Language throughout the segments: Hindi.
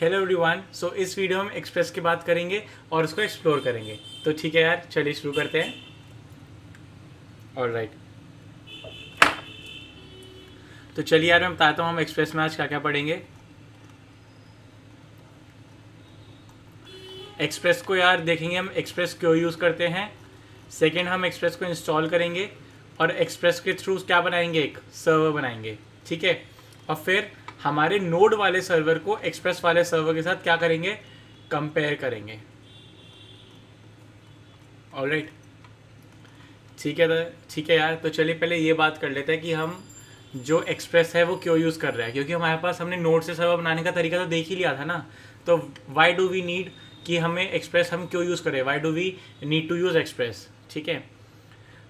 Hello everyone. सो इस वीडियो में हम एक्सप्रेस की बात करेंगे और उसको एक्सप्लोर करेंगे। तो ठीक है यार, चलिए शुरू करते हैं। ऑलराइट, तो चलिए यार मैं बताता हूँ हम एक्सप्रेस में आज क्या क्या पढ़ेंगे। एक्सप्रेस को यार देखेंगे हम एक्सप्रेस क्यों यूज़ करते हैं। सेकेंड, हम एक्सप्रेस को इंस्टॉल करेंगे और एक्सप्रेस के थ्रू क्या बनाएंगे, एक सर्वर बनाएंगे। ठीक है, और फिर हमारे नोड वाले सर्वर को एक्सप्रेस वाले सर्वर के साथ क्या करेंगे, कंपेयर करेंगे। ऑलराइट, ठीक है। ठीक है यार, तो चलिए पहले ये बात कर लेते हैं कि हम जो एक्सप्रेस है वो क्यों यूज़ कर रहे हैं। क्योंकि हमारे पास हमने नोड से सर्वर बनाने का तरीका तो देख ही लिया था ना। तो वाई डू वी नीड कि हमें एक्सप्रेस हम क्यों यूज़ करें, why do we need to use express. ठीक है,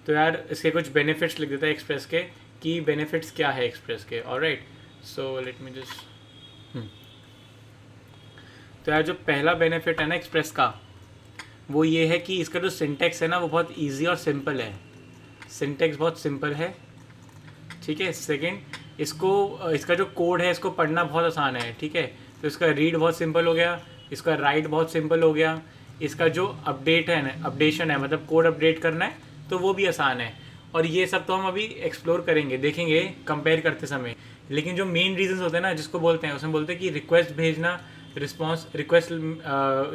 तो यार इसके कुछ बेनिफिट्स लिख देता है एक्सप्रेस के, कि बेनिफिट्स क्या है एक्सप्रेस के। Alright, so let me just तो यार जो पहला बेनिफिट है ना एक्सप्रेस का, वो ये है कि इसका जो सिंटेक्स है ना वो बहुत ईजी और सिंपल है। सिंटेक्स बहुत सिंपल है। ठीक है, सेकंड, इसका जो कोड है इसको पढ़ना बहुत आसान है। ठीक है, तो इसका रीड बहुत सिंपल हो गया, इसका राइट बहुत सिंपल हो गया, इसका जो अपडेट है ना, अपडेशन है मतलब कोड अपडेट करना है तो वो भी आसान है। और ये सब तो हम अभी एक्सप्लोर करेंगे, देखेंगे कंपेयर करते समय। लेकिन जो मेन रीजंस होते हैं ना, जिसको बोलते हैं, उसमें बोलते हैं कि रिक्वेस्ट भेजना, रिक्वेस्ट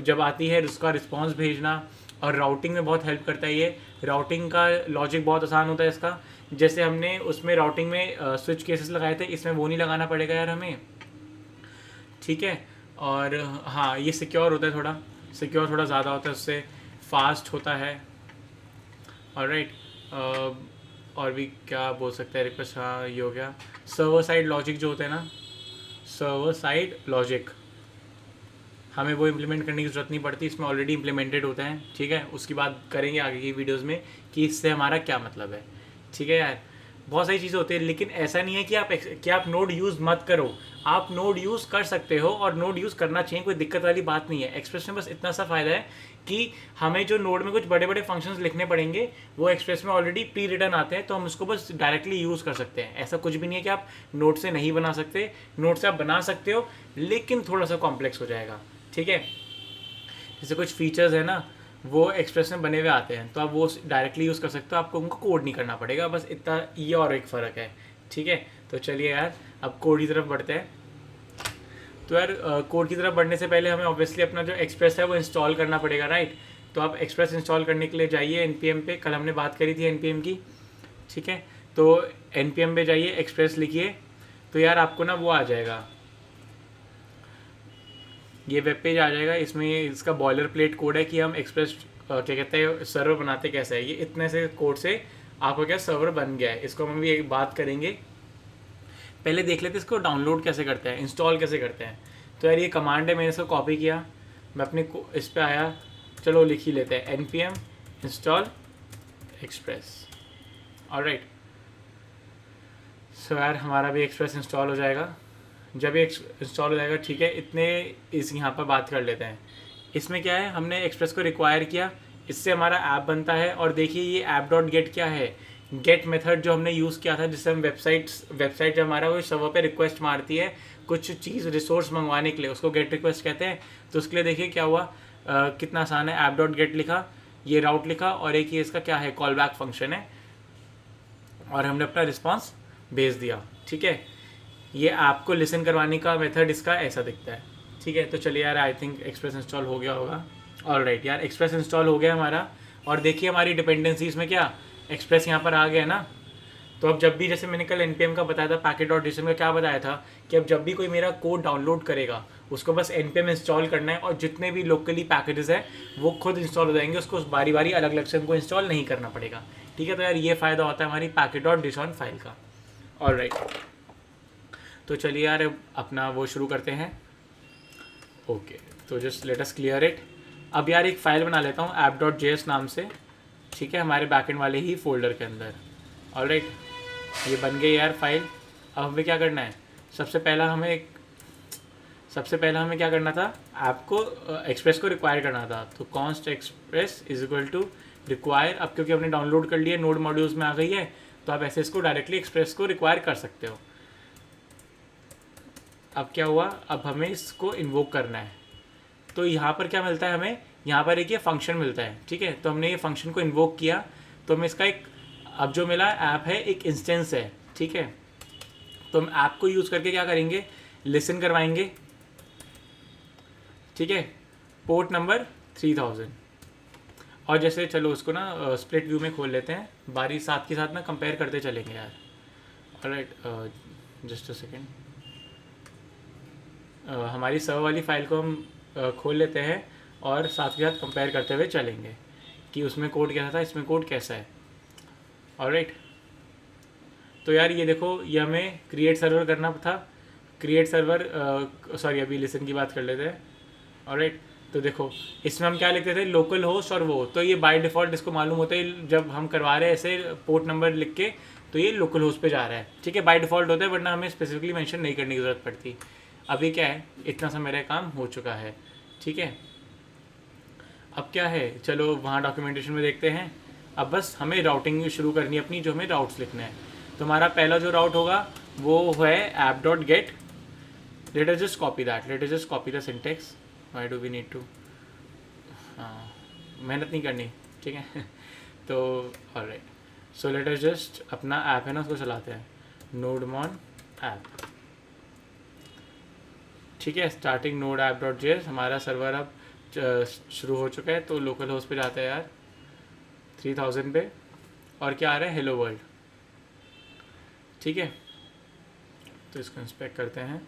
जब आती है उसका रिस्पॉन्स भेजना, और राउटिंग में बहुत हेल्प करता है ये। राउटिंग का लॉजिक बहुत आसान होता है इसका। जैसे हमने उसमें राउटिंग में स्विच केसेस लगाए थे, इसमें वो नहीं लगाना पड़ेगा यार हमें। ठीक है, और हाँ ये सिक्योर होता है, थोड़ा सिक्योर थोड़ा ज़्यादा होता है, उससे फास्ट होता है। ऑलराइट, और भी क्या बोल सकते हैं, रिक्वेस्ट, हाँ ये हो गया। सर्वर साइड लॉजिक जो होता है ना, सर्वर साइड लॉजिक हमें वो इम्प्लीमेंट करने की ज़रूरत नहीं पड़ती, इसमें ऑलरेडी इम्प्लीमेंटेड होता है। ठीक है, उसकी बात करेंगे आगे की वीडियोस में कि इससे हमारा क्या मतलब है। ठीक है यार, बहुत सारी चीज़ें होती है, लेकिन ऐसा नहीं है कि आप नोड यूज़ मत करो। आप नोड यूज़ कर सकते हो और नोड यूज़ करना चाहिए, कोई दिक्कत वाली बात नहीं है। एक्सप्रेस में बस इतना सा फ़ायदा है कि हमें जो नोड में कुछ बड़े बड़े फंक्शंस लिखने पड़ेंगे वो एक्सप्रेस में ऑलरेडी प्री रिटर्न आते हैं, तो हम उसको बस डायरेक्टली यूज़ कर सकते हैं। ऐसा कुछ भी नहीं है कि आप नोड से नहीं बना सकते, नोड से आप बना सकते हो, लेकिन थोड़ा सा कॉम्प्लेक्स हो जाएगा। ठीक है, जैसे कुछ फीचर्स है ना वो एक्सप्रेस में बने हुए आते हैं, तो आप वो डायरेक्टली यूज़ कर सकते हो, आपको उनको कोड नहीं करना पड़ेगा, बस इतना ये और एक फ़र्क है। ठीक है, तो चलिए यार अब कोड की तरफ बढ़ते हैं। तो यार कोड की तरफ बढ़ने से पहले हमें ऑब्वियसली अपना जो एक्सप्रेस है वो इंस्टॉल करना पड़ेगा, राइट। तो आप एक्सप्रेस इंस्टॉल करने के लिए जाइए npm पे, कल हमने बात करी थी npm की। ठीक है, तो npm पे जाइए, एक्सप्रेस लिखिए, तो यार आपको ना वो आ जाएगा, ये वेब पेज आ जाएगा। इसमें इसका बॉयलर प्लेट कोड है कि हम एक्सप्रेस क्या कहते हैं सर्वर बनाते कैसे है। ये इतने से कोड से आपका क्या सर्वर बन गया है, इसको हम भी एक बात करेंगे। पहले देख लेते हैं इसको डाउनलोड कैसे करते हैं, इंस्टॉल कैसे करते हैं। तो यार ये कमांड है, मैंने इसको कॉपी किया, मैं अपने इस पर आया, चलो लिख ही लेते हैं npm इंस्टॉल एक्सप्रेस। ऑलराइट, सो यार हमारा भी एक्सप्रेस इंस्टॉल हो जाएगा। जब ये इंस्टॉल हो जाएगा, ठीक है, इतने इस यहाँ पर बात कर लेते हैं। इसमें क्या है, हमने एक्सप्रेस को रिक्वायर किया, इससे हमारा ऐप बनता है। और देखिए ये ऐप डॉट गेट क्या है, गेट मेथड जो हमने यूज़ किया था, जिससे हम वेबसाइट जो हमारा वो सर्वर पे रिक्वेस्ट मारती है कुछ चीज़ रिसोर्स मंगवाने के लिए, उसको गेट रिक्वेस्ट कहते हैं। तो उसके लिए देखिए क्या हुआ, कितना आसान है। ऐप डॉट गेट लिखा, ये राउट लिखा, और एक ये इसका क्या है, कॉल बैक फंक्शन है, और हमने अपना रिस्पॉन्स भेज दिया। ठीक है, ये आपको लिसन करवाने का मेथड इसका ऐसा दिखता है। ठीक है, तो चलिए यार आई थिंक एक्सप्रेस इंस्टॉल हो गया होगा। ऑलराइट यार, एक्सप्रेस इंस्टॉल हो गया हमारा, और देखिए हमारी डिपेंडेंसीज में क्या एक्सप्रेस यहाँ पर आ गया ना। तो अब जब भी, जैसे मैंने कल npm का बताया था, पैकेट डॉट json का क्या बताया था, कि अब जब भी कोई मेरा कोड डाउनलोड करेगा उसको बस npm इंस्टॉल करना है, और जितने भी लोकली पैकेजेस हैं वो खुद इंस्टॉल हो जाएंगे, उसको बारी बारी अलग अलग से उनको इंस्टॉल नहीं करना पड़ेगा। ठीक है, तो यार ये फ़ायदा होता है हमारी पैकेट डॉट json फाइल का। ऑलराइट, तो चलिए यार अपना वो शुरू करते हैं। ओके, तो just let us clear it. अब यार एक फ़ाइल बना लेता हूँ app.js नाम से। ठीक है, हमारे बैकएंड वाले ही फोल्डर के अंदर। ऑलराइट, ये बन गई यार फाइल। अब हमें क्या करना है, सबसे पहला हमें क्या करना था, आपको एक्सप्रेस को रिक्वायर करना था। तो const express is equal to require. अब क्योंकि हमने डाउनलोड कर लिया, नोड मॉड्यूल्स में आ गई है, तो आप ऐसे इसको डायरेक्टली एक्सप्रेस को रिक्वायर कर सकते हो। अब क्या हुआ, अब हमें इसको इन्वोक करना है। तो यहाँ पर क्या मिलता है हमें, यहाँ पर एक ये फंक्शन मिलता है, ठीक है। तो हमने ये फंक्शन को इन्वोक किया, तो हमें इसका एक अब जो मिला ऐप है एक इंस्टेंस है, ठीक है। तो हम ऐप को यूज़ करके क्या करेंगे, लिसन करवाएंगे, ठीक है, पोर्ट नंबर 3000। और जैसे चलो उसको ना स्प्लिट व्यू में खोल लेते हैं, बारी साथ के साथ ना कंपेयर करते चलेंगे यार। ऑलराइट, जस्ट अ सेकेंड, हमारी सर्वर वाली फाइल को हम खोल लेते हैं और साथ के साथ कंपेयर करते हुए चलेंगे कि उसमें कोड कैसा था, इसमें कोड कैसा है। ऑलराइट, तो यार ये देखो, ये हमें क्रिएट सर्वर करना था, क्रिएट सर्वर, सॉरी अभी लिसन की बात कर लेते हैं। ऑलराइट, तो देखो इसमें हम क्या लिखते थे, लोकल होस्ट और वो, तो ये बाय डिफ़ॉल्ट इसको मालूम होता है जब हम करवा रहे हैं ऐसे पोर्ट नंबर लिख के, तो ये लोकल होस्ट पे जा रहा है, ठीक है, बाय डिफ़ॉल्ट होता है, वरना हमें स्पेसिफिकली मेंशन नहीं करने की ज़रूरत पड़ती। अभी क्या है, इतना सा मेरा काम हो चुका है, ठीक है। अब क्या है, चलो वहाँ डॉक्यूमेंटेशन में देखते हैं। अब बस हमें राउटिंग शुरू करनी है अपनी, जो हमें राउट्स लिखना है। तो हमारा पहला जो राउट होगा वो है app.get। Let us just copy that, let us just copy the syntax, why do we need to, हाँ मेहनत नहीं करनी, ठीक है। तो alright, so let us just अपना ऐप है ना उसको चलाते हैं, नोडमॉन ऐप, ठीक है। स्टार्टिंग नोड app.js, हमारा सर्वर अब शुरू हो चुका है। तो लोकल होस्ट पे जाता है यार 3000 पे, और क्या आ रहा है, हेलो वर्ल्ड, ठीक है। तो इसको इंस्पेक्ट करते हैं।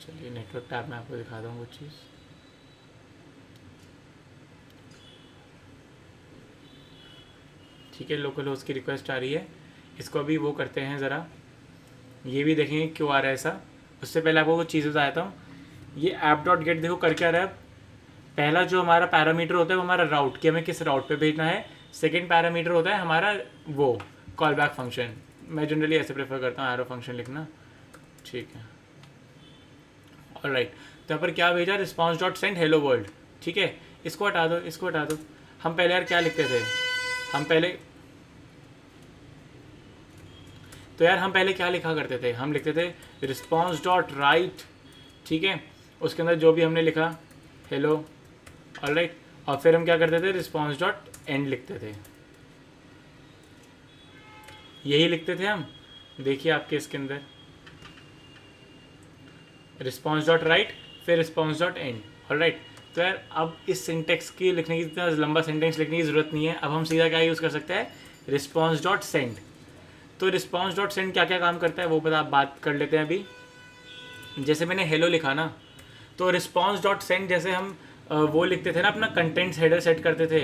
चलिए नेटवर्क टैब में आपको दिखाता हूँ कुछ चीज़। ठीक है, लोकल होस्ट की रिक्वेस्ट आ रही है, इसको अभी वो करते हैं ज़रा, ये भी देखेंगे क्यों आ रहा है ऐसा। उससे पहले आपको कुछ चीज़ बताता हूँ। ये app.get देखो कर क्या रहा है, पहला जो हमारा पैरामीटर होता है वो हमारा राउट, कि हमें किस राउट पे भेजना है। सेकंड पैरामीटर होता है हमारा वो कॉल बैक फंक्शन, मैं जनरली ऐसे प्रेफर करता हूँ एरो फंक्शन लिखना, ठीक है। ऑलराइट, तो यहाँ पर क्या भेजा, response dot send hello world, ठीक है। इसको हटा दो, इसको हटा दो। हम पहले यार क्या लिखते थे, हम पहले, तो यार हम पहले क्या लिखा करते थे, हम लिखते थे रिस्पॉन्स डॉट राइट, ठीक है, उसके अंदर जो भी हमने लिखा हेलो, ऑलराइट, और फिर हम क्या करते थे, रिस्पॉन्स डॉट एंड लिखते थे, यही लिखते थे हम। देखिए आपके इसके अंदर रिस्पॉन्स डॉट राइट, फिर रिस्पॉन्स डॉट एंड, ऑलराइट। तो यार अब इस सिंटेक्स की लिखने की, इतना लंबा सेंटेंस लिखने की ज़रूरत नहीं है। अब हम सीधा क्या यूज़ कर सकते हैं, रिस्पॉन्स डॉट सेंड। तो रिस्पॉन्स डॉट सेंड क्या क्या काम करता है वो बात कर लेते हैं अभी। जैसे मैंने हेलो लिखा ना, तो रिस्पॉन्स डॉट सेंड जैसे हम वो लिखते थे ना, अपना कंटेंट्स हेडर सेट करते थे,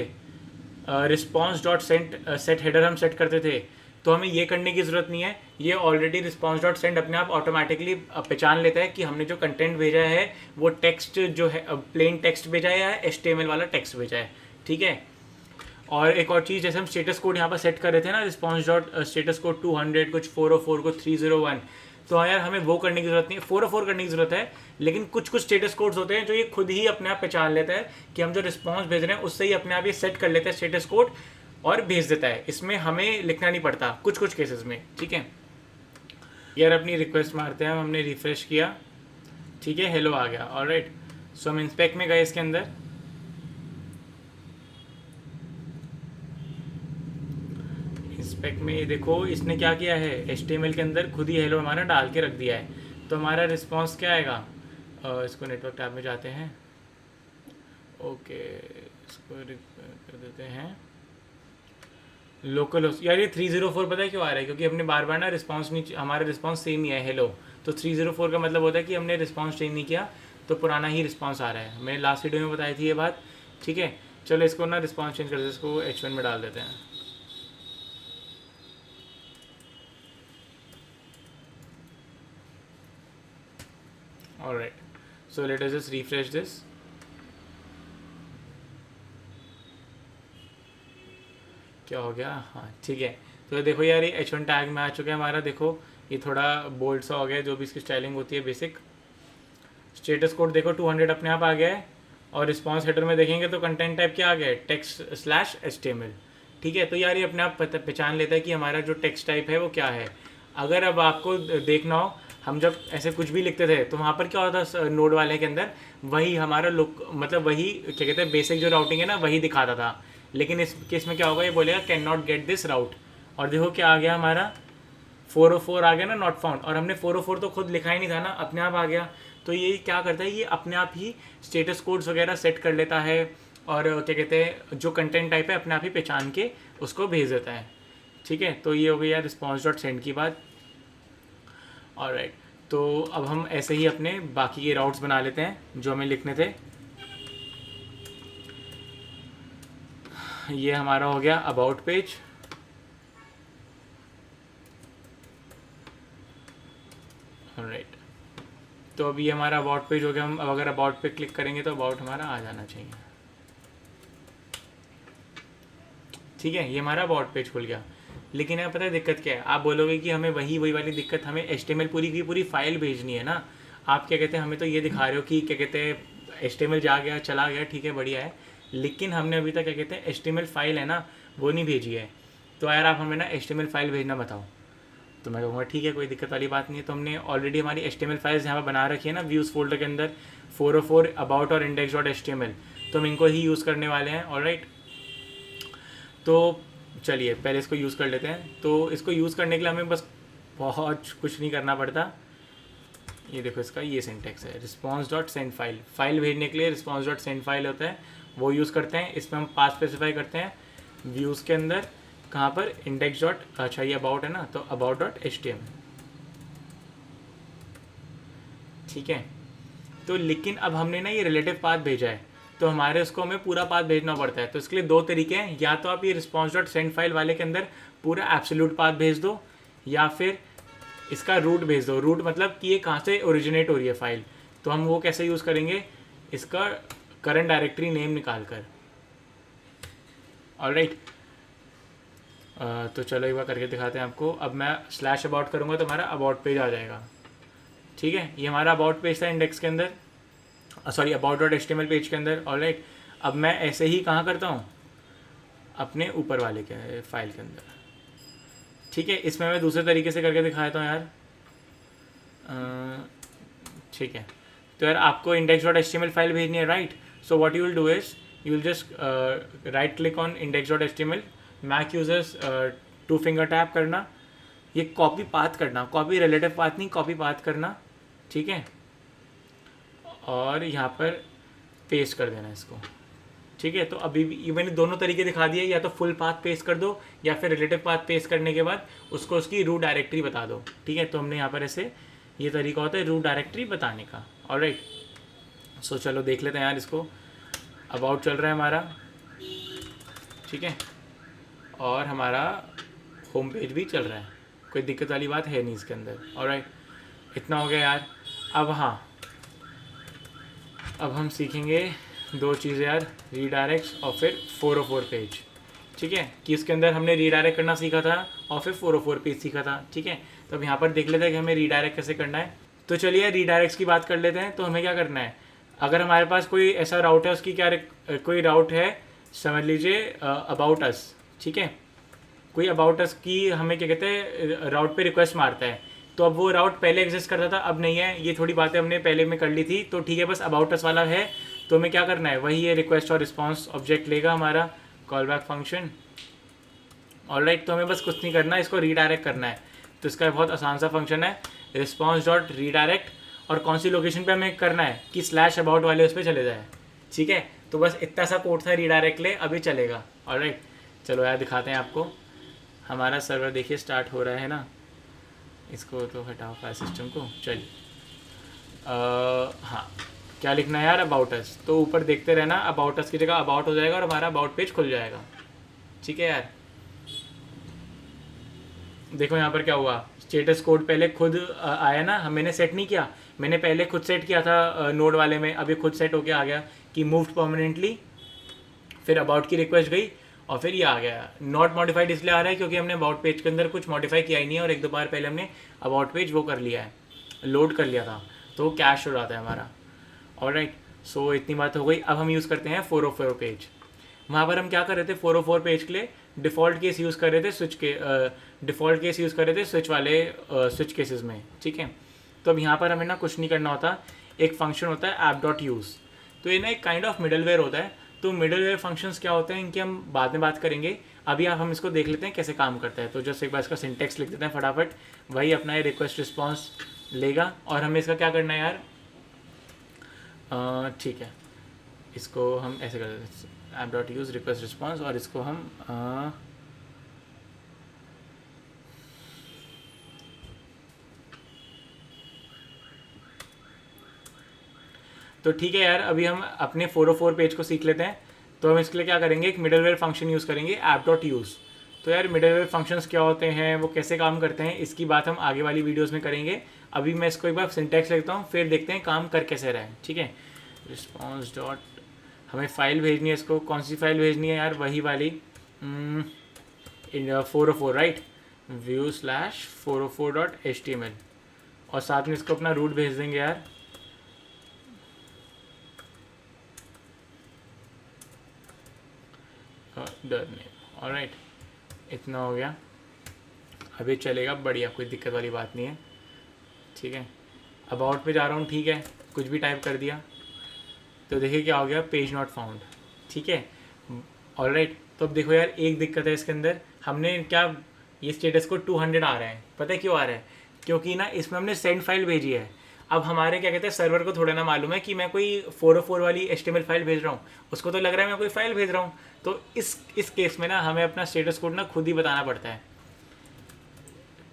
रिस्पॉन्स डॉट सेट हेडर हम सेट करते थे, तो हमें ये करने की ज़रूरत नहीं है। ये ऑलरेडी रिस्पॉन्स डॉट सेंड अपने आप ऑटोमेटिकली पहचान लेता है कि हमने जो कंटेंट भेजा है वो टेक्स्ट जो है प्लेन टेक्स्ट भेजा है या HTML वाला टेक्स्ट भेजा है, ठीक है। और एक और चीज़, जैसे हम स्टेटस कोड यहाँ पर सेट कर रहे थे ना, रिस्पॉन्स डॉट स्टेटस कोड 200, कुछ 404 को 301, तो हाँ यार हमें वो करने की ज़रूरत नहीं है, 404 करने की ज़रूरत है। लेकिन कुछ कुछ स्टेटस कोड्स होते हैं जो ये खुद ही अपने आप पहचान लेता है कि हम जो रिस्पॉन्स भेज रहे हैं उससे ही अपने आप ये सेट कर लेता है स्टेटस कोड और भेज देता है। इसमें हमें लिखना नहीं पड़ता कुछ कुछ केसेस में, ठीक है। यार अपनी रिक्वेस्ट मारते हैं, हमने रिफ्रेश किया, ठीक है, हेलो आ गया, ऑलराइट। सो हम इंस्पेक्ट में गए, इसके अंदर इंस्पेक्ट में ये देखो इसने क्या किया है, HTML के अंदर खुद ही हेलो हमारा डाल के रख दिया है। तो हमारा रिस्पॉन्स क्या आएगा, इसको नेटवर्क टैब में जाते हैं, ओके, इसको कर देते हैं लोकल होस्ट। यार ये 304 पता है क्यों आ रहा है, क्योंकि हमने बार बार ना रिस्पॉन्स नहीं, हमारा रिस्पॉन्स सेम ही है हेलो, तो 304 का मतलब होता है कि हमने रिस्पॉन्स चेंज नहीं किया, तो पुराना ही रिस्पॉन्स आ रहा है। मैंने लास्ट वीडियो में बताई थी ये बात, ठीक है। चलो इसको ना रिस्पॉन्स चेंज कर देते हैं, इसको H1 में डाल देते हैं। Alright, so let us just refresh this. क्या हो गया, हाँ ठीक है। तो देखो यार ये H1 टैग में आ चुका है हमारा, देखो ये थोड़ा बोल्ड सा हो गया, जो भी इसकी स्टाइलिंग होती है बेसिक। स्टेटस कोड देखो 200 अपने आप आ गया है, और रिस्पॉन्स हेडर में देखेंगे तो कंटेंट टाइप क्या आ गया है, टेक्स्ट /HTML, ठीक है। तो यार ये अपने आप पहचान लेता है कि हमारा जो टेक्स्ट टाइप है वो क्या है। अगर अब आपको देखना हो, हम जब ऐसे कुछ भी लिखते थे तो वहाँ पर क्या होता था नोड वाले के अंदर, वही हमारा लुक मतलब वही क्या कहते हैं बेसिक जो राउटिंग है ना वही दिखाता था। लेकिन इस केस में क्या होगा, ये बोलेगा कैन नॉट गेट दिस राउट, और देखो क्या आ गया हमारा 404 आ गया ना, नॉट फाउंड। और हमने 404 तो खुद लिखा ही नहीं था ना, अपने आप आ गया। तो ये क्या करता है, ये अपने आप ही स्टेटस कोड्स वगैरह सेट कर लेता है, और क्या कहते हैं जो कंटेंट टाइप है अपने आप ही पहचान के उसको भेज देता है। ठीक है, तो ये हो गया रिस्पॉन्स डॉट सेंड की बात। ऑलराइट, तो अब हम ऐसे ही अपने बाकी के राउट्स बना लेते हैं जो हमें लिखने थे। ये हमारा हो गया अबाउट पेज। ऑलराइट, तो अभी हमारा अबाउट पेज हो गया। हम अब अगर अबाउट पे क्लिक करेंगे तो अबाउट हमारा आ जाना चाहिए। ठीक है, ये हमारा अबाउट पेज खुल गया। लेकिन यहाँ पता है दिक्कत क्या है, आप बोलोगे कि हमें वही वाली दिक्कत, हमें HTML पूरी की पूरी फाइल भेजनी है ना। आप क्या कहते हैं, हमें तो ये दिखा रहे हो कि क्या कहते हैं HTML जा गया चला गया, ठीक है बढ़िया है, लेकिन हमने अभी तक क्या कहते हैं HTML फाइल है ना वो नहीं भेजी है। तो यार आप हमें ना HTML फाइल भेजना बताओ। तो मैं कहूँगा ठीक है, कोई दिक्कत वाली बात नहीं है। तो हमने ऑलरेडी हमारी HTML फाइल्स यहाँ पर बना रखी है ना व्यूज़ फोल्डर के अंदर, 404 अबाउट और index.html, तो हम इनको ही यूज़ करने वाले हैं। ऑलराइट, तो चलिए पहले इसको यूज़ कर लेते हैं। तो इसको यूज़ करने के लिए हमें बस बहुत कुछ नहीं करना पड़ता। ये देखो इसका ये सिंटेक्स है, response dot send file. File भेजने के लिए रिस्पॉन्स डॉट सेंड फाइल होता है, वो यूज़ करते हैं। इसमें हम पास स्पेसिफाई करते हैं व्यूज़ के अंदर, कहाँ पर इंडेक्स डॉट, अच्छा ये अबाउट है ना, तो अबाउट डॉट HTML। ठीक है, तो लेकिन अब हमने ना ये रिलेटिव पाथ भेजा है, तो हमारे उसको हमें पूरा पाथ भेजना पड़ता है। तो इसके लिए दो तरीके हैं, या तो आप ये रिस्पॉन्स डॉट सेंड फाइल वाले के अंदर पूरा एब्सोल्यूट पाथ भेज दो, या फिर इसका रूट भेज दो। रूट मतलब कि ये कहाँ से ओरिजिनेट हो रही है फाइल। तो हम वो कैसे यूज़ करेंगे, इसका करंट डायरेक्टरी नेम निकाल कर। ऑलराइट, तो चलो एक बार करके दिखाते हैं आपको। अब मैं स्लैश अबाउट करूँगा तो हमारा अबाउट पेज आ जाएगा। ठीक है, ये हमारा अबाउट पेज था इंडेक्स के अंदर, sorry about dot HTML page के अंदर। ऑलराइट, अब मैं ऐसे ही कहाँ करता हूँ, अपने ऊपर वाले के फाइल के अंदर। ठीक है, इसमें मैं दूसरे तरीके से करके दिखाता हूँ यार। ठीक है, तो यार आपको index.html फाइल भेजनी है, right. So what you will do is you will just right click on index.html, Mac users 2 finger tap करना, ये कॉपी पाथ करना, कॉपी रिलेटिव पाथ नहीं, कॉपी पाथ करना। ठीक है, और यहाँ पर पेस्ट कर देना इसको। ठीक है, तो अभी भी मैंने दोनों तरीके दिखा दिए, या तो फुल पाथ पेस्ट कर दो, या फिर रिलेटिव पाथ पेस्ट करने के बाद उसको उसकी रूट डायरेक्टरी बता दो। ठीक है, तो हमने यहाँ पर ऐसे ये तरीका होता है रूट डायरेक्टरी बताने का। ऑलराइट, सो चलो देख लेते हैं यार इसको। अबाउट चल रहा है हमारा, ठीक है, और हमारा होम पेज भी चल रहा है, कोई दिक्कत वाली बात है नहीं इसके अंदर। ऑलराइट, इतना हो गया यार। अब हाँ, अब हम सीखेंगे दो चीज़ें यार, रीडायरेक्ट्स और फिर 404 पेज। ठीक है, कि इसके अंदर हमने रीडायरेक्ट करना सीखा था और फिर 404 पेज सीखा था। ठीक है, तो अब यहाँ पर देख लेते हैं कि हमें रीडायरेक्ट कैसे करना है। तो चलिए रीडायरेक्ट्स की बात कर लेते हैं। तो हमें क्या करना है, अगर हमारे पास कोई ऐसा राउट है, उसकी क्या कोई राउट है, समझ लीजिए अबाउट अस। ठीक है, कोई अबाउट अस की हमें क्या कहते हैं राउट पे रिक्वेस्ट मारता है, तो अब वो राउट पहले एग्जिस्ट करता था, अब नहीं है। ये थोड़ी बातें हमने पहले में कर ली थी, तो ठीक है, बस अबाउट अस वाला है। तो हमें क्या करना है, वही है रिक्वेस्ट और रिस्पॉन्स ऑब्जेक्ट लेगा हमारा कॉल बैक फंक्शन। ऑलराइट, तो हमें बस कुछ नहीं करना है, इसको रीडायरेक्ट करना है। तो इसका बहुत आसान सा फंक्शन है, रिस्पॉन्स डॉट रीडायरेक्ट, और कौन सी लोकेशन पे हमें करना है कि स्लैश अबाउट वाले उस पर चले जाए। ठीक है, तो बस इतना सा कोड था रीडायरेक्ट ले, अभी चलेगा। ऑलराइट, चलो यार दिखाते हैं आपको। हमारा सर्वर देखिए स्टार्ट हो रहा है ना, इसको तो हटाओ फाइल सिस्टम को। चलिए हाँ, क्या लिखना है यार, अबाउट अस। तो ऊपर देखते रहना, अबाउट अस की जगह अबाउट हो जाएगा और हमारा अबाउट पेज खुल जाएगा। ठीक है यार, देखो यहाँ पर क्या हुआ, स्टेटस कोड पहले खुद आया ना, मैंने सेट नहीं किया, मैंने पहले खुद सेट किया था नोड वाले में, अभी खुद सेट होके आ गया कि मूव्ड परमानेंटली। फिर अबाउट की रिक्वेस्ट गई और फिर ये आ गया। नॉट मॉडिफाइड इसलिए आ रहा है क्योंकि हमने अबाउट पेज के अंदर कुछ मॉडिफाई किया ही नहीं है, और एक दो बार पहले हमने अबाउट पेज वो कर लिया है, लोड कर लिया था, तो वो कैश हो जाता है हमारा। ऑलराइट, सो इतनी बात हो गई। अब हम यूज़ करते हैं 404 पेज। वहाँ पर हम क्या कर रहे थे, 404 पेज के लिए डिफ़ॉल्ट केस यूज़ कर रहे थे डिफ़ॉल्ट केस यूज़ कर रहे थे स्विच वाले स्विच केसेस में, ठीक है। तो अब यहाँ पर हमें ना कुछ नहीं करना होता, एक फंक्शन होता है ऐप डॉट यूज़, तो ये ना एक काइंड ऑफ मिडलवेयर होता है। तो मिडलवेयर फंक्शंस क्या होते हैं इनकी हम बाद में बात करेंगे, अभी आप हम इसको देख लेते हैं कैसे काम करता है। तो जस्ट एक बार इसका सिंटेक्स लिख देते हैं फटाफट, वही अपना ये रिक्वेस्ट रिस्पॉन्स लेगा और हमें इसका क्या करना है यार, ठीक है, इसको हम ऐसे कर देते हैं app dot use request response, और इसको हम तो ठीक है यार, अभी हम अपने 404 पेज को सीख लेते हैं। तो हम इसके लिए क्या करेंगे, एक मिडलवेयर फंक्शन यूज़ करेंगे ऐप डॉट यूज़। तो यार मिडलवेयर फंक्शंस क्या होते हैं, वो कैसे काम करते हैं, इसकी बात हम आगे वाली वीडियोस में करेंगे। अभी मैं इसको एक बार सिंटैक्स लिखता हूँ, फिर देखते हैं काम कर कैसे रहा है, ठीक है। रिस्पॉन्स डॉट, हमें फ़ाइल भेजनी है इसको, कौन सी फाइल भेजनी है यार, वही वाली 404 राइट, view/404.html, और साथ में इसको अपना रूट भेज देंगे यार। डर नेम, ऑलराइट, इतना हो गया, अभी चलेगा बढ़िया, कोई दिक्कत वाली बात नहीं है, ठीक है। अबाउट पे जा रहा हूँ, ठीक है, कुछ भी टाइप कर दिया, तो देखिए क्या हो गया, पेज नॉट फाउंड, ठीक है, ऑलराइट। तो अब देखो यार एक दिक्कत है इसके अंदर, हमने क्या, ये स्टेटस को 200 आ रहा है, पता है क्यों आ रहा है, क्योंकि ना इसमें हमने सेंड फाइल भेजी है। अब हमारे क्या कहते हैं सर्वर को थोड़ा ना मालूम है कि मैं कोई 404 वाली HTML फाइल भेज रहा हूँ, उसको तो लग रहा है मैं कोई फाइल भेज रहा हूँ। तो इस केस में ना हमें अपना स्टेटस कोड ना खुद ही बताना पड़ता है।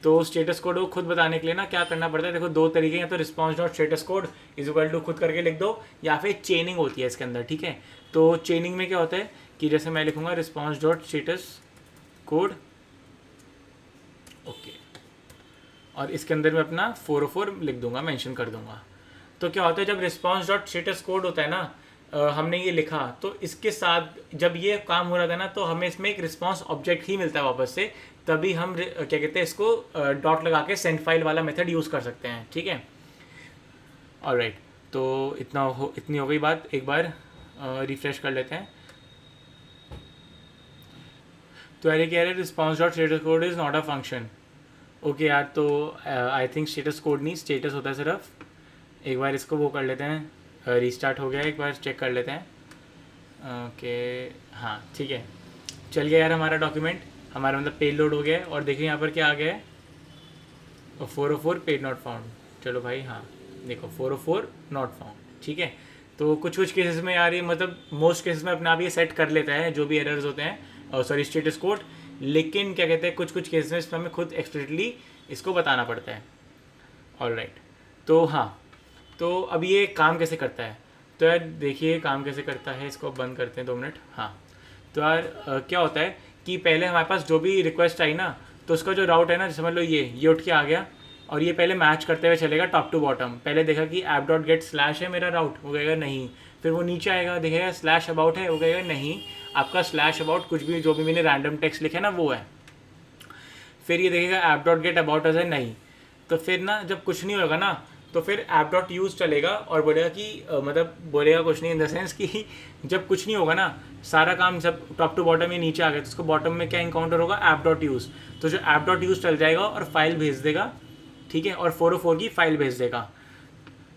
तो स्टेटस कोड को खुद बताने के लिए ना क्या करना पड़ता है, देखो दो तरीके हैं, तो response dot status code is equal to खुद करके लिख दो, या फिर चेनिंग होती है इसके अंदर, ठीक है। तो चेनिंग में क्या होता है कि जैसे मैं लिखूंगा response dot status code, okay, और इसके अंदर मैं अपना 404 लिख दूंगा, मेंशन कर दूंगा। तो क्या होता है जब रिस्पॉन्स डॉट स्टेटस कोड होता है ना, हमने ये लिखा, तो इसके साथ जब ये काम हो रहा था ना, तो हमें इसमें एक रिस्पॉन्स ऑब्जेक्ट ही मिलता है वापस से, तभी हम क्या कहते हैं इसको डॉट लगा के सेंड फाइल वाला मेथड यूज़ कर सकते हैं, ठीक है। ऑलराइट, तो इतनी हो गई बात, एक बार रिफ्रेश कर लेते हैं। तो यार कह रहे हैं response dot status code is not a function, okay यार, तो आई थिंक स्टेटस कोड नहीं, स्टेटस होता है सिर्फ। एक बार इसको वो कर लेते हैं, रीस्टार्ट हो गया, एक बार चेक कर लेते हैं, ओके, हाँ ठीक है, चल गया यार हमारा डॉक्यूमेंट, हमारा मतलब पेज लोड हो गया है। और देखिए यहाँ पर क्या आ गया है, 404 पेज नॉट फाउंड, चलो भाई, हाँ देखो 404 नॉट फाउंड, ठीक है। तो कुछ केसेस में यार ये मतलब मोस्ट केसेस में अपने आप ये सेट कर लेता है जो भी एरर्स होते हैं, सॉरी स्टेटस कोड, लेकिन क्या कहते हैं कुछ केसेस में इसमें हमें खुद एक्सप्लिसिटली इसको बताना पड़ता है, ऑलराइट। तो हाँ, तो अब ये काम कैसे करता है, तो यार देखिए काम कैसे करता है, इसको बंद करते हैं 2 मिनट। हाँ, तो यार क्या होता है कि पहले हमारे पास जो भी रिक्वेस्ट आई ना, तो उसका जो राउट है ना, समझ लो ये उठ के आ गया, और ये पहले मैच करते हुए चलेगा टॉप टू बॉटम। पहले देखा कि ऐप डॉट गेट स्लैश है मेरा राउट, वो कहेगा नहीं, फिर वो नीचे आएगा, देखेगा स्लैश अबाउट है, वो कहेगा नहीं, आपका स्लैश अबाउट कुछ भी जो भी मैंने रैंडम टेक्स्ट लिखे ना वो है। फिर ये देखेगा ऐप डॉट गेट अबाउट है नहीं, तो फिर ना जब कुछ नहीं होगा ना, तो फिर ऐप डॉट यूज़ चलेगा और बोलेगा कि मतलब बोलेगा कुछ नहीं इन द सेंस कि जब कुछ नहीं होगा ना, सारा काम जब टॉप टू बॉटम ये नीचे आ गया, तो उसको बॉटम में क्या इंकाउंटर होगा, ऐप डॉट यूज़। तो जो ऐप डॉट यूज़ चल जाएगा और फाइल भेज देगा, ठीक है, और 404 की फाइल भेज देगा।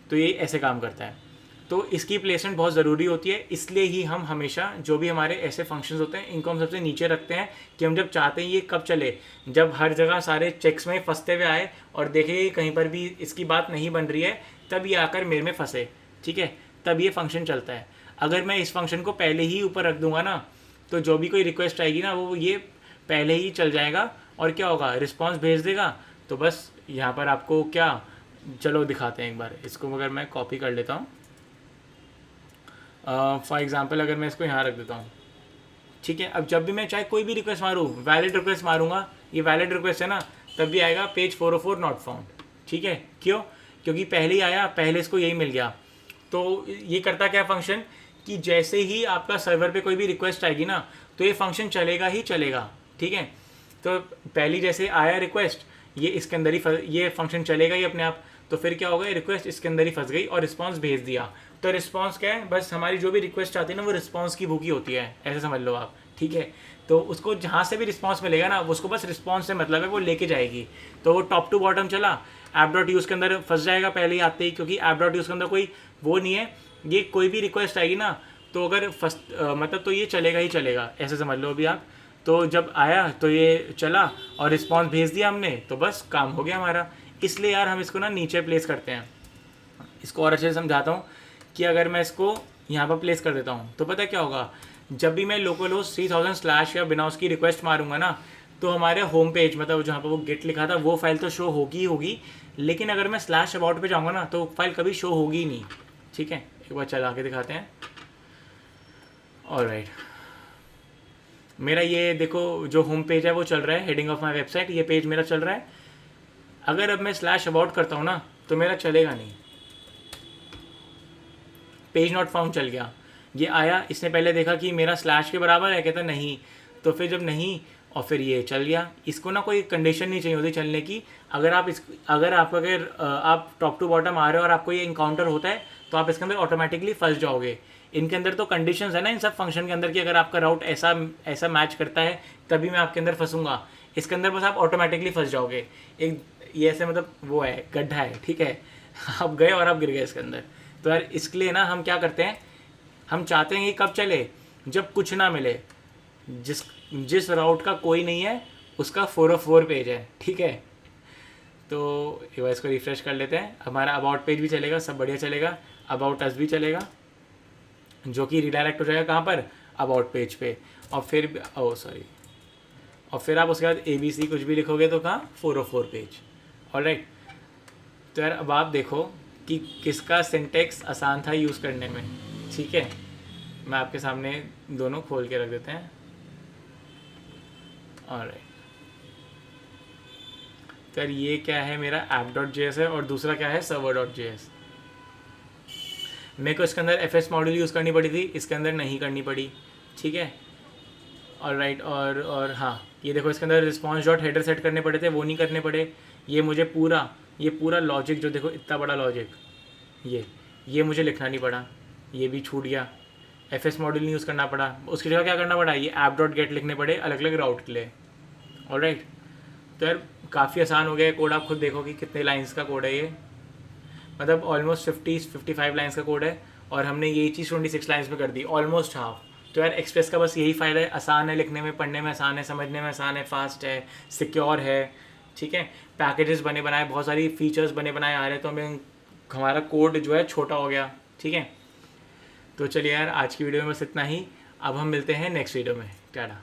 तो ये ऐसे काम करता है। तो इसकी प्लेसमेंट बहुत ज़रूरी होती है, इसलिए ही हम हमेशा जो भी हमारे ऐसे फंक्शंस होते हैं इनको हम सबसे नीचे रखते हैं, कि हम जब चाहते हैं ये कब चले, जब हर जगह सारे चेक्स में फंसते हुए आए और देखे कहीं पर भी इसकी बात नहीं बन रही है, तब ये आकर मेरे में फंसे, ठीक है, तब ये फंक्शन चलता है। अगर मैं इस फंक्शन को पहले ही ऊपर रख दूंगा ना, तो जो भी कोई रिक्वेस्ट आएगी ना, वो ये पहले ही चल जाएगा, और क्या होगा, रिस्पॉन्स भेज देगा। तो बस यहाँ पर आपको क्या, चलो दिखाते हैं एक बार इसको, अगर मैं कॉपी कर लेता हूँ, फॉर एग्जांपल अगर मैं इसको यहाँ रख देता हूँ, ठीक है। अब जब भी मैं चाहे कोई भी रिक्वेस्ट मारूँ, वैलिड रिक्वेस्ट मारूंगा, ये वैलिड रिक्वेस्ट है ना, तब भी आएगा पेज 404 नॉट फाउंड, ठीक है। क्यों, क्योंकि पहले ही आया, पहले इसको यही मिल गया। तो ये करता क्या फंक्शन, कि जैसे ही आपका सर्वर पे कोई भी रिक्वेस्ट आएगी ना, तो ये फंक्शन चलेगा ही चलेगा, ठीक है। तो पहली जैसे आया रिक्वेस्ट, ये इसके अंदर ही ये फंक्शन चलेगा ही अपने आप। तो फिर क्या होगा, रिक्वेस्ट इसके अंदर ही फंस गई और रिस्पॉन्स भेज दिया। तो रिस्पॉन्स क्या है, बस हमारी जो भी रिक्वेस्ट आती है ना, वो रिस्पॉन्स की भूखी होती है, ऐसे समझ लो आप, ठीक है। तो उसको जहाँ से भी रिस्पॉन्स मिलेगा ना, उसको बस रिस्पॉन्स से मतलब है, वो लेके जाएगी। तो वो टॉप टू बॉटम चला, ऐप डॉट यूज़ के अंदर फंस जाएगा पहले ही आते ही, क्योंकि ऐप डॉट यूज़ के अंदर कोई वो नहीं है, ये कोई भी रिक्वेस्ट आएगी ना तो अगर फर्स्ट मतलब तो ये चलेगा ही चलेगा, ऐसे समझ लो अभी आप। तो जब आया तो ये चला और रिस्पॉन्स भेज दिया हमने, तो बस काम हो गया हमारा। इसलिए यार हम इसको ना नीचे प्लेस करते हैं। इसको और अच्छे से समझाता हूँ कि अगर मैं इसको यहाँ पर प्लेस कर देता हूँ तो पता है क्या होगा, जब भी मैं लोकल होस्ट 3000 स्लैश या बिना उसकी रिक्वेस्ट मारूंगा ना, तो हमारे होम पेज मतलब जहाँ पर वो गेट लिखा था वो फाइल तो शो होगी ही होगी, लेकिन अगर मैं स्लैश अबाउट पे जाऊँगा ना तो फाइल कभी शो होगी ही नहीं। ठीक है, एक बार चला के दिखाते हैं। ऑलराइट, मेरा ये देखो जो होम पेज है वो चल रहा है, हेडिंग ऑफ माई वेबसाइट, ये पेज मेरा चल रहा है। अगर अब मैं स्लैश अबाउट करता हूँ ना तो मेरा चलेगा नहीं, पेज नॉट फाउंड चल गया। ये आया, इसने पहले देखा कि मेरा स्लैश के बराबर है, कहता नहीं, तो फिर जब नहीं और फिर ये चल गया। इसको ना कोई कंडीशन नहीं चाहिए होती चलने की। अगर आप टॉप टू बॉटम आ रहे हो और आपको ये इनकाउंटर होता है तो आप इसके अंदर ऑटोमेटिकली फंस जाओगे। इनके अंदर तो कंडीशंस है ना इन सब फंक्शन के अंदर कि अगर आपका राउट ऐसा मैच करता है तभी मैं आपके अंदर फंसूंगा। इसके अंदर बस आप ऑटोमेटिकली फंस जाओगे। एक ये ऐसे मतलब वो है, गड्ढा है, ठीक है। आप गए और आप गिर गए इसके अंदर। तो यार इसके लिए ना हम क्या करते हैं, हम चाहते हैं कि कब चले, जब कुछ ना मिले, जिस राउट का कोई नहीं है उसका 404 पेज है, ठीक है। तो एक बार इसको रिफ्रेश कर लेते हैं, हमारा अबाउट पेज भी चलेगा, सब बढ़िया चलेगा, अबाउट अस भी चलेगा, जो कि रिडायरेक्ट हो जाएगा कहाँ पर, अबाउट पेज पे। और फिर और फिर आप उसके बाद ABC कुछ भी लिखोगे तो कहाँ 404 पेज। ऑलराइट, तो यार अब आप देखो कि किसका सिंटेक्स आसान था यूज़ करने में। ठीक है, मैं आपके सामने दोनों खोल के रख देते हैं। ऑलराइट, तो यार ये क्या है, मेरा app.js है और दूसरा क्या है, server.js। मेरे को इसके अंदर FS मॉड्यूल यूज़ करनी पड़ी थी, इसके अंदर नहीं करनी पड़ी। ठीक है, ऑलराइट, और हाँ ये देखो इसके अंदर रिस्पॉन्स डॉट हेडर सेट करने पड़े थे, वो नहीं करने पड़े। ये मुझे पूरा लॉजिक जो देखो इतना बड़ा लॉजिक, ये मुझे लिखना नहीं पड़ा, ये भी छूट गया। FS मॉड्यूल नहीं यूज़ करना पड़ा, उसकी जगह क्या करना पड़ा, ये app.get लिखने पड़े अलग अलग राउट के लिए। ऑलराइट, तो यार काफ़ी आसान हो गया है कोड। आप खुद देखो कि कितने लाइंस का कोड है ये, मतलब ऑलमोस्ट 55 लाइंस का कोड है और हमने यही चीज़ 26 लाइंस में कर दी, ऑलमोस्ट हाफ। तो यार एक्सप्रेस का बस यही फ़ायदा है, आसान है लिखने में, पढ़ने में आसान है, समझने में आसान है, फास्ट है, सिक्योर है। ठीक है, पैकेजेस बने बनाए, बहुत सारी फीचर्स बने बनाए आ रहे हैं, तो हमारा कोड जो है छोटा हो गया। ठीक है, तो चलिए यार आज की वीडियो में बस इतना ही। अब हम मिलते हैं नेक्स्ट वीडियो में। टाटा।